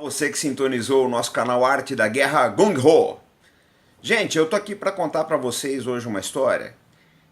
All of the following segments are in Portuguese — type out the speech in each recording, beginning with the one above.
Você que sintonizou o nosso canal Arte da Guerra Gung Ho. Gente, eu tô aqui para contar para vocês hoje uma história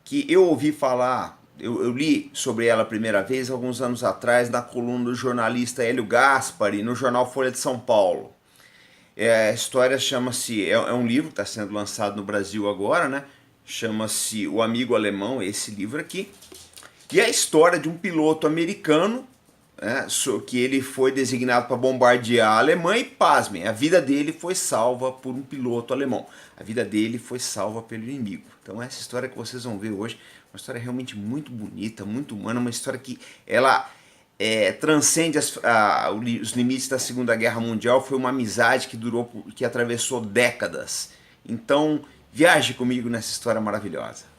que eu ouvi falar, eu li sobre ela a primeira vez alguns anos atrás na coluna do jornalista Hélio Gaspari no jornal Folha de São Paulo. A história chama-se, é um livro que está sendo lançado no Brasil agora, né? Chama-se O Amigo Alemão, esse livro aqui. E é a história de um piloto americano, né, que ele foi designado para bombardear a Alemanha e, pasmem, a vida dele foi salva por um piloto alemão. A vida dele foi salva pelo inimigo. Então essa história que vocês vão ver hoje, uma história realmente muito bonita, muito humana, uma história que ela transcende os limites da Segunda Guerra Mundial. Foi uma amizade que durou, que atravessou décadas. Então viaje comigo nessa história maravilhosa.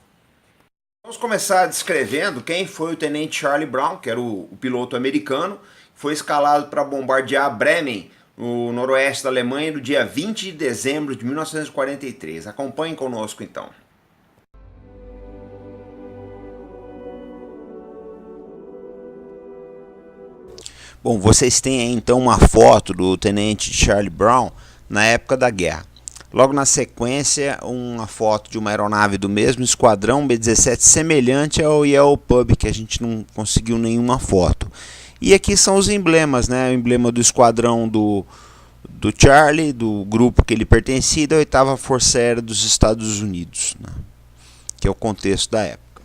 Vamos começar descrevendo quem foi o tenente Charlie Brown, que era o piloto americano, foi escalado para bombardear Bremen, no noroeste da Alemanha, no dia 20 de dezembro de 1943. Acompanhem conosco então. Bom, vocês têm aí então uma foto do tenente Charlie Brown na época da guerra. Logo na sequência, uma foto de uma aeronave do mesmo esquadrão, B-17, semelhante ao Yellow Pub, que a gente não conseguiu nenhuma foto. E aqui são os emblemas, né? O emblema do esquadrão do Charlie, do grupo que ele pertencia, da 8ª Força Aérea dos Estados Unidos, né? Que é o contexto da época.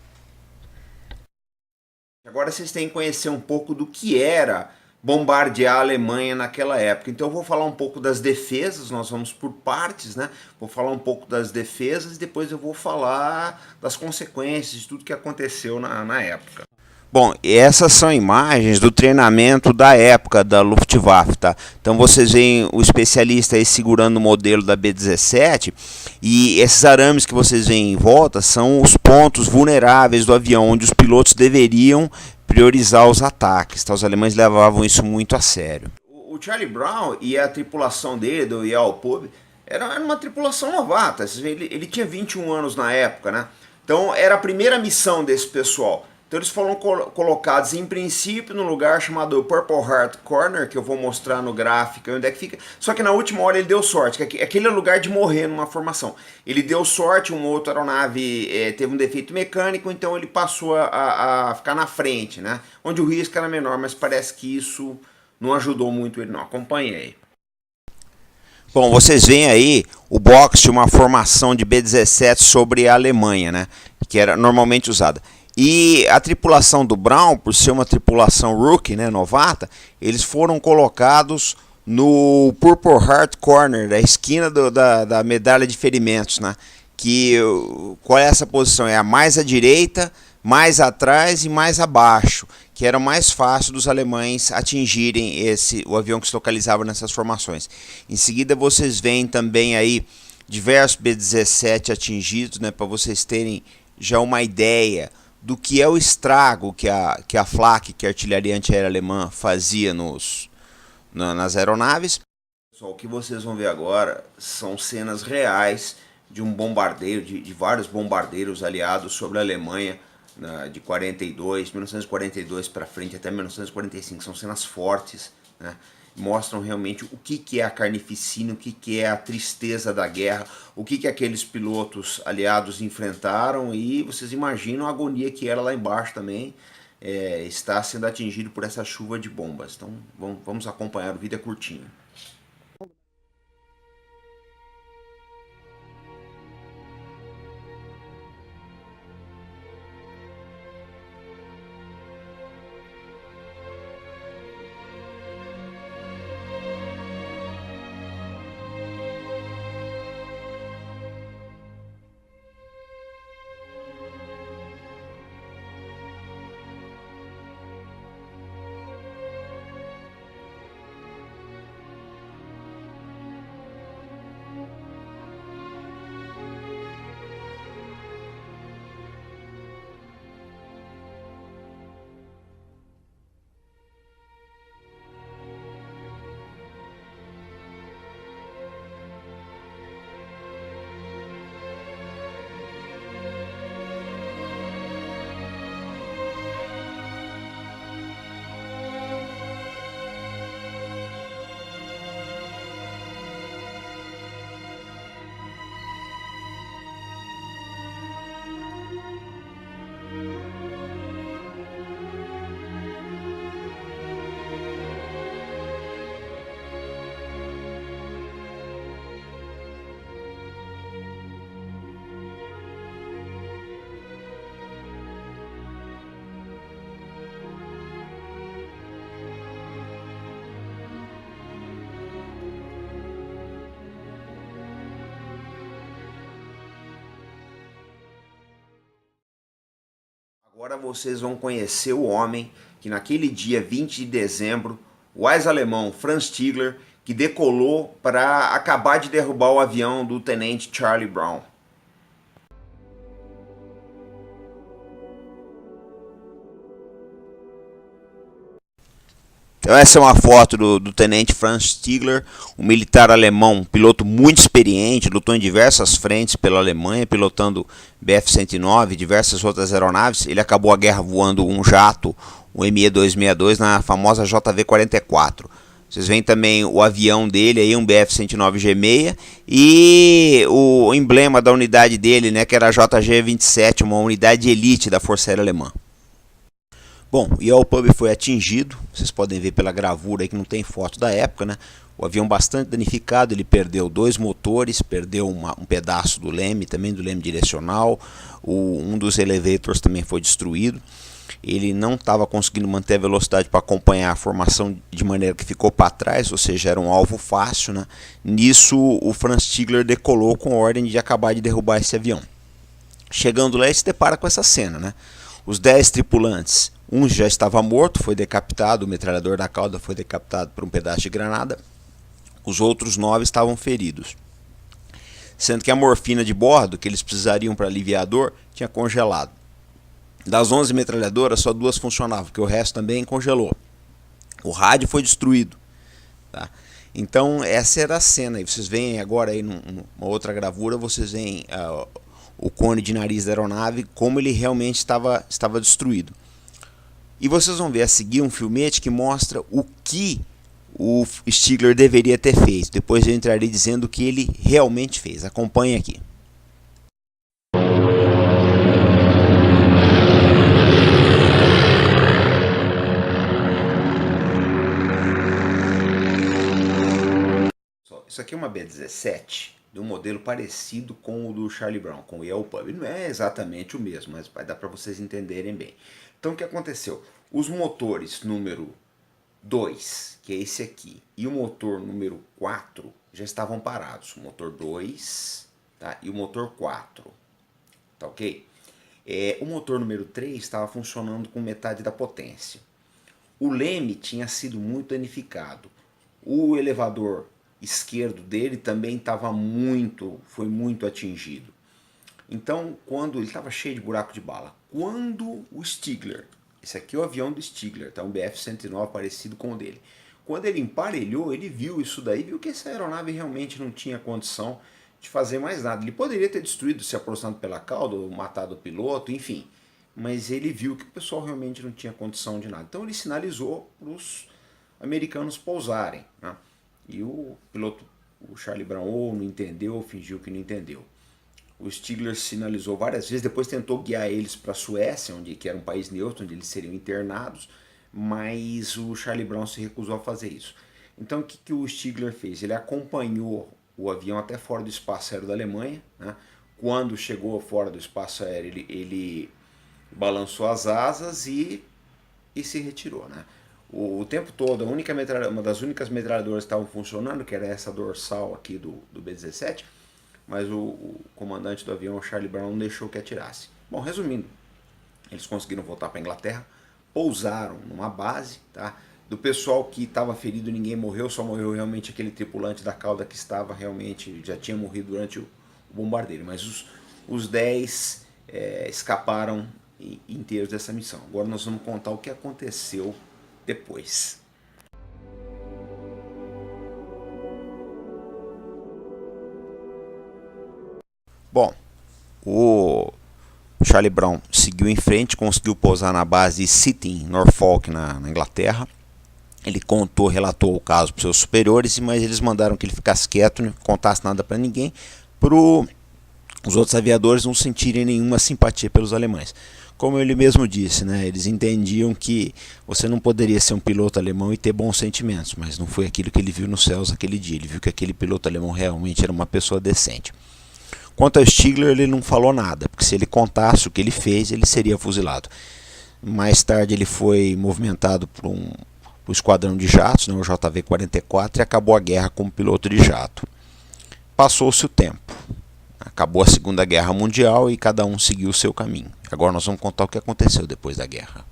Agora vocês têm que conhecer um pouco do que era bombardear a Alemanha naquela época. Então eu vou falar um pouco das defesas, nós vamos por partes, né? Vou falar um pouco das defesas e depois eu vou falar das consequências de tudo que aconteceu na época. Bom, essas são imagens do treinamento da época da Luftwaffe, tá? Então vocês veem o especialista aí segurando o modelo da B-17 e esses arames que vocês veem em volta são os pontos vulneráveis do avião, onde os pilotos deveriam priorizar os ataques, tá? Os alemães levavam isso muito a sério. O Charlie Brown e a tripulação dele, do Yellow Pub, era uma tripulação novata. Ele tinha 21 anos na época, né? Então era a primeira missão desse pessoal. Então eles foram colocados em princípio num lugar chamado Purple Heart Corner, que eu vou mostrar no gráfico onde é que fica. Só que na última hora ele deu sorte, que aquele é o lugar de morrer numa formação. Ele deu sorte, uma outra aeronave teve um defeito mecânico, então ele passou a ficar na frente, né? Onde o risco era menor, mas parece que isso não ajudou muito ele não. Acompanhe aí. Bom, vocês veem aí o box de uma formação de B-17 sobre a Alemanha, né? Que era normalmente usada. E a tripulação do Brown, por ser uma tripulação rookie, né, novata, eles foram colocados no Purple Heart Corner, da esquina da medalha de ferimentos, né? Qual é essa posição? É a mais à direita, mais atrás e mais abaixo, que era mais fácil dos alemães atingirem o avião que se localizava nessas formações. Em seguida vocês veem também aí diversos B-17 atingidos, né, para vocês terem já uma ideia do que é o estrago que a Flak, que é a artilharia antiaérea alemã, fazia nas aeronaves. Pessoal, o que vocês vão ver agora são cenas reais de um bombardeio, de vários bombardeiros aliados sobre a Alemanha, de 1942 para frente até 1945. São cenas fortes, né? Mostram realmente o que é a carnificina, o que é a tristeza da guerra, o que aqueles pilotos aliados enfrentaram, e vocês imaginam a agonia que era lá embaixo também, está sendo atingido por essa chuva de bombas. Então vamos acompanhar, o vídeo é curtinho. Agora vocês vão conhecer o homem que naquele dia 20 de dezembro, o ex-alemão Franz Stigler, que decolou para acabar de derrubar o avião do tenente Charlie Brown. Então essa é uma foto do tenente Franz Stigler, um militar alemão, um piloto muito experiente, lutou em diversas frentes pela Alemanha, pilotando Bf-109 e diversas outras aeronaves. Ele acabou a guerra voando um jato, o Me-262, na famosa JV-44. Vocês veem também o avião dele, aí, um Bf-109G6, e o emblema da unidade dele, né, que era a JG-27, uma unidade de elite da Força Aérea Alemã. Bom, o Yellow foi atingido, vocês podem ver pela gravura aí que não tem foto da época, né? O avião bastante danificado, ele perdeu 2 motores, perdeu um pedaço do leme, também do leme direcional, um dos elevators também foi destruído. Ele não estava conseguindo manter a velocidade para acompanhar a formação, de maneira que ficou para trás, ou seja, era um alvo fácil, né? Nisso, o Franz Stigler decolou com ordem de acabar de derrubar esse avião. Chegando lá, ele se depara com essa cena, né? Os 10 tripulantes, um já estava morto, foi decapitado, o metralhador da cauda foi decapitado por um pedaço de granada. Os outros 9 estavam feridos. Sendo que a morfina de bordo, que eles precisariam para aliviar a dor, tinha congelado. Das 11 metralhadoras, só 2 funcionavam, porque o resto também congelou. O rádio foi destruído. Tá? Então essa era a cena. E vocês veem agora aí numa outra gravura, vocês veem o cone de nariz da aeronave, como ele realmente estava destruído. E vocês vão ver a seguir um filmete que mostra o que o Stigler deveria ter feito. Depois eu entrarei dizendo o que ele realmente fez. Acompanhe aqui. Isso aqui é uma B-17 de um modelo parecido com o do Charlie Brown, com o Yellow Pub. Não é exatamente o mesmo, mas vai dar para vocês entenderem bem. Então o que aconteceu? Os motores número 2, que é esse aqui, e o motor número 4 já estavam parados. O motor 2, tá? E o motor 4, tá ok? O motor número 3 estava funcionando com metade da potência. O leme tinha sido muito danificado. O elevador esquerdo dele também foi muito atingido. Então, quando ele estava cheio de buraco de bala, quando o Stigler, esse aqui é o avião do Stigler, tá? Um Bf-109 parecido com o dele. Quando ele emparelhou, ele viu isso daí, viu que essa aeronave realmente não tinha condição de fazer mais nada. Ele poderia ter destruído, se aproximado pela cauda, ou matado o piloto, enfim. Mas ele viu que o pessoal realmente não tinha condição de nada. Então ele sinalizou para os americanos pousarem, né? E o piloto, o Charlie Brown, ou não entendeu, ou fingiu que não entendeu. O Stigler sinalizou várias vezes, depois tentou guiar eles para a Suécia, que era um país neutro, onde eles seriam internados, mas o Charlie Brown se recusou a fazer isso. Então o que o Stigler fez? Ele acompanhou o avião até fora do espaço aéreo da Alemanha, né? Quando chegou fora do espaço aéreo, ele balançou as asas e se retirou, né? O tempo todo, uma das únicas metralhadoras que estavam funcionando, que era essa dorsal aqui do B-17, mas o comandante do avião, Charlie Brown, não deixou que atirasse. Bom, resumindo, eles conseguiram voltar para a Inglaterra, pousaram numa base, tá? Do pessoal que estava ferido, ninguém morreu, só morreu realmente aquele tripulante da cauda que estava realmente, já tinha morrido durante o bombardeio, mas os 10 escaparam inteiros dessa missão. Agora nós vamos contar o que aconteceu depois. Bom, o Charlie Brown seguiu em frente, conseguiu pousar na base Sitting, Norfolk, na Inglaterra. Ele relatou o caso para os seus superiores, mas eles mandaram que ele ficasse quieto, não contasse nada para ninguém, para os outros aviadores não sentirem nenhuma simpatia pelos alemães. Como ele mesmo disse, né, eles entendiam que você não poderia ser um piloto alemão e ter bons sentimentos, mas não foi aquilo que ele viu nos céus aquele dia. Ele viu que aquele piloto alemão realmente era uma pessoa decente. Quanto ao Stigler, ele não falou nada, porque se ele contasse o que ele fez, ele seria fuzilado. Mais tarde ele foi movimentado para o esquadrão de jatos, né, o JV-44, e acabou a guerra como piloto de jato. Passou-se o tempo. Acabou a Segunda Guerra Mundial e cada um seguiu o seu caminho. Agora nós vamos contar o que aconteceu depois da guerra.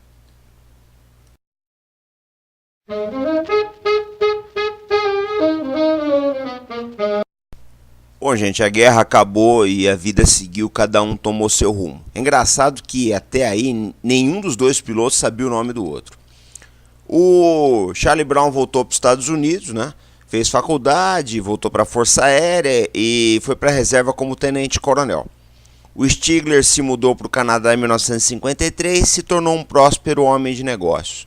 Bom, gente, a guerra acabou e a vida seguiu, cada um tomou seu rumo. É engraçado que até aí nenhum dos dois pilotos sabia o nome do outro. O Charlie Brown voltou para os Estados Unidos, né? Fez faculdade, voltou para a Força Aérea e foi para a reserva como tenente-coronel. O Stigler se mudou para o Canadá em 1953 e se tornou um próspero homem de negócios.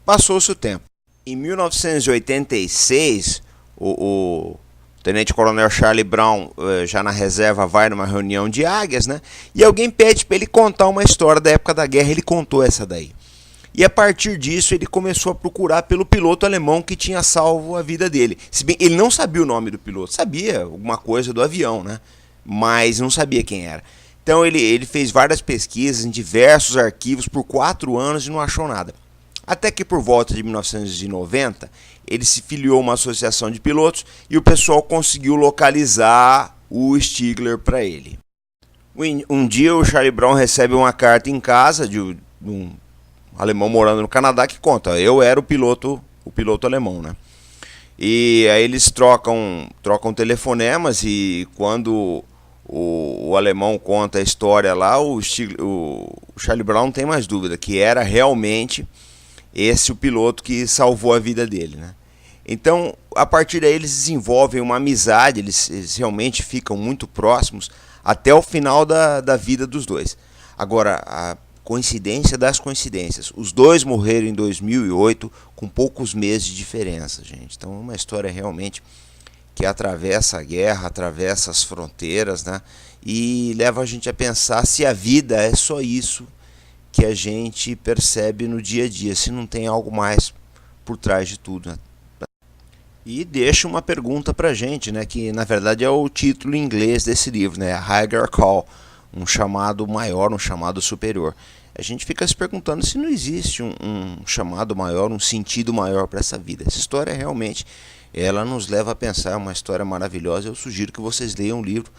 Passou-se o tempo. Em 1986, o tenente-coronel Charlie Brown, já na reserva, vai numa reunião de águias, né? E alguém pede para ele contar uma história da época da guerra. Ele contou essa daí. E a partir disso ele começou a procurar pelo piloto alemão que tinha salvo a vida dele. Se bem, ele não sabia o nome do piloto, sabia alguma coisa do avião, né? Mas não sabia quem era. Então ele fez várias pesquisas em diversos arquivos por 4 anos e não achou nada. Até que por volta de 1990 ele se filiou a uma associação de pilotos e o pessoal conseguiu localizar o Stigler para ele. Um dia o Charlie Brown recebe uma carta em casa de um alemão morando no Canadá que conta, eu era o piloto alemão, né? E aí eles trocam telefonemas e quando o alemão conta a história lá, o Charlie Brown não tem mais dúvida que era realmente esse o piloto que salvou a vida dele, né? Então, a partir daí eles desenvolvem uma amizade, eles realmente ficam muito próximos até o final da vida dos dois. Agora, a coincidência das coincidências, os dois morreram em 2008 com poucos meses de diferença, gente. Então é uma história realmente que atravessa a guerra, atravessa as fronteiras, né? E leva a gente a pensar se a vida é só isso que a gente percebe no dia a dia, se não tem algo mais por trás de tudo, né? E deixa uma pergunta pra gente, né, que na verdade é o título em inglês desse livro, né, Higher Call, um chamado maior, um chamado superior. A gente fica se perguntando se não existe um chamado maior, um sentido maior para essa vida. Essa história realmente, ela nos leva a pensar, é uma história maravilhosa. Eu sugiro que vocês leiam o livro.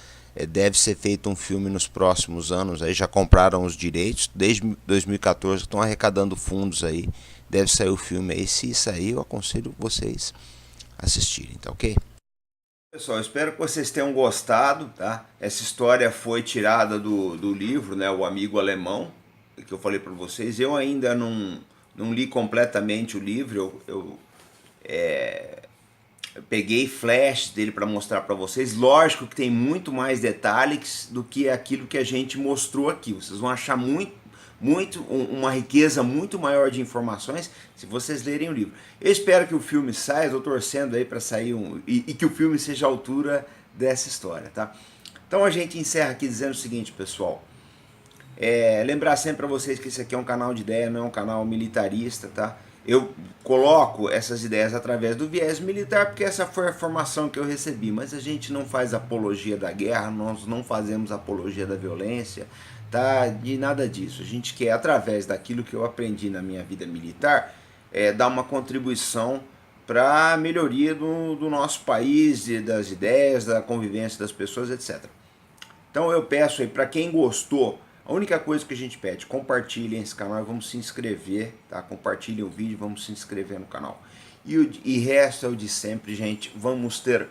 Deve ser feito um filme nos próximos anos. Aí já compraram os direitos, desde 2014 estão arrecadando fundos aí. Deve sair o filme aí. Se sair, eu aconselho vocês assistirem, tá ok? Pessoal, espero que vocês tenham gostado, tá? Essa história foi tirada do livro, né, O Amigo Alemão, que eu falei para vocês. Eu ainda não li completamente o livro, eu peguei flash dele para mostrar para vocês. Lógico que tem muito mais detalhes do que aquilo que a gente mostrou aqui. Vocês vão achar uma riqueza muito maior de informações se vocês lerem o livro. Eu espero que o filme saia, estou torcendo aí para sair e que o filme seja à altura dessa história, tá? Então a gente encerra aqui dizendo o seguinte, pessoal. Lembrar sempre para vocês que esse aqui é um canal de ideia, não é um canal militarista, tá? Eu coloco essas ideias através do viés militar porque essa foi a formação que eu recebi, mas a gente não faz apologia da guerra, nós não fazemos apologia da violência, tá? De nada disso. A gente quer, através daquilo que eu aprendi na minha vida militar, dar uma contribuição para a melhoria do nosso país, das ideias, da convivência das pessoas, etc. Então eu peço aí, para quem gostou, a única coisa que a gente pede, compartilhem esse canal e vamos se inscrever, tá? Compartilhem o vídeo, vamos se inscrever no canal. E resto é o de sempre, gente, vamos ter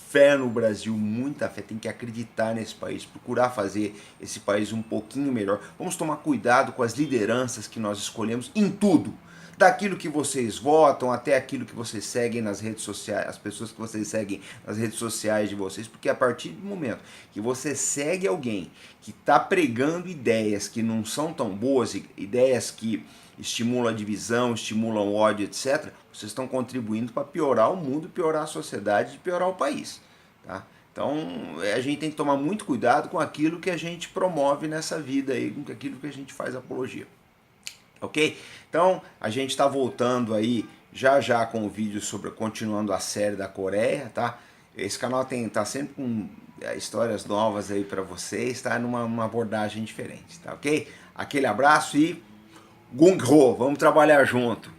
fé no Brasil, muita fé, tem que acreditar nesse país, procurar fazer esse país um pouquinho melhor. Vamos tomar cuidado com as lideranças que nós escolhemos em tudo. Daquilo que vocês votam até aquilo que vocês seguem nas redes sociais, as pessoas que vocês seguem nas redes sociais de vocês, porque a partir do momento que você segue alguém que está pregando ideias que não são tão boas, ideias que estimulam a divisão, estimulam o ódio, etc., vocês estão contribuindo para piorar o mundo, piorar a sociedade e piorar o país, tá? Então a gente tem que tomar muito cuidado com aquilo que a gente promove nessa vida aí, com aquilo que a gente faz apologia. Ok? Então a gente está voltando aí já com o vídeo sobre continuando a série da Coreia, tá? Esse canal tá sempre com histórias novas aí para vocês, tá? Numa abordagem diferente, tá ok? Aquele abraço e Gung Ho, vamos trabalhar junto.